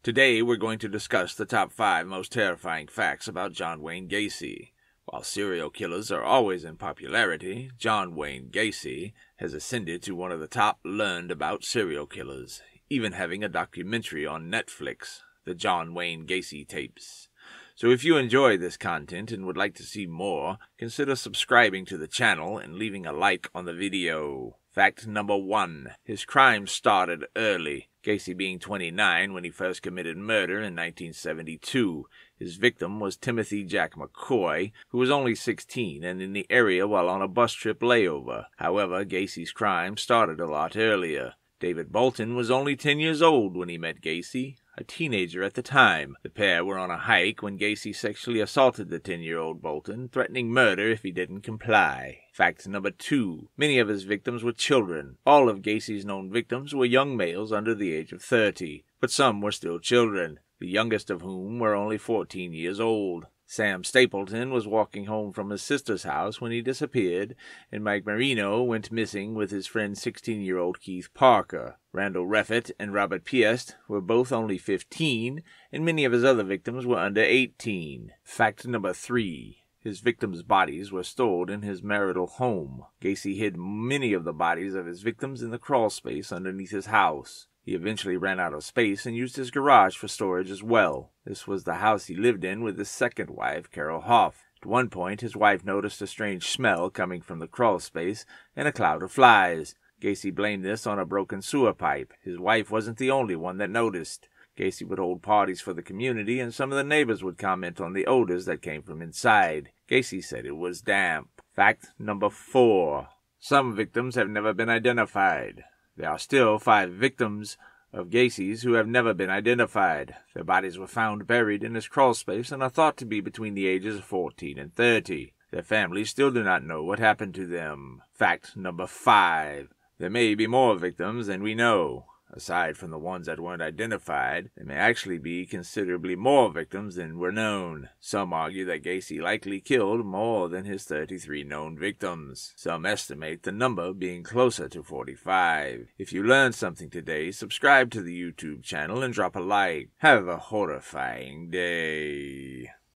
Today we're going to discuss the top 5 most terrifying facts about John Wayne Gacy. While serial killers are always in popularity, John Wayne Gacy has ascended to one of the top learned about serial killers, even having a documentary on Netflix, The John Wayne Gacy Tapes. So if you enjoy this content and would like to see more, consider subscribing to the channel and leaving a like on the video. Fact number 1. His crime started early, Gacy being 29 when he first committed murder in 1972. His victim was Timothy Jack McCoy, who was only 16 and in the area while on a bus trip layover. However, Gacy's crime started a lot earlier. David Bolton was only 10 years old when he met Gacy, a teenager at the time. The pair were on a hike when Gacy sexually assaulted the 10-year-old Bolton, threatening murder if he didn't comply. Fact number 2. Many of his victims were children. All of Gacy's known victims were young males under the age of 30, but some were still children, the youngest of whom were only 14 years old. Sam Stapleton was walking home from his sister's house when he disappeared, and Mike Marino went missing with his friend 16-year-old Keith Parker. Randall Reffett and Robert Piest were both only 15, and many of his other victims were under 18. Fact number 3. His victims' bodies were stored in his marital home. Gacy hid many of the bodies of his victims in the crawl space underneath his house. He eventually ran out of space and used his garage for storage as well. This was the house he lived in with his second wife, Carol Hoff. At one point, his wife noticed a strange smell coming from the crawl space and a cloud of flies. Gacy blamed this on a broken sewer pipe. His wife wasn't the only one that noticed. Gacy would hold parties for the community, and some of the neighbors would comment on the odors that came from inside. Gacy said it was damp. Fact number 4. Some victims have never been identified. There are still 5 victims of Gacy's who have never been identified. Their bodies were found buried in his crawl space and are thought to be between the ages of 14 and 30. Their families still do not know what happened to them. Fact number 5. There may be more victims than we know. Aside from the ones that weren't identified, there may actually be considerably more victims than were known. Some argue that Gacy likely killed more than his 33 known victims. Some estimate the number being closer to 45. If you learned something today, subscribe to the YouTube channel and drop a like. Have a horrifying day.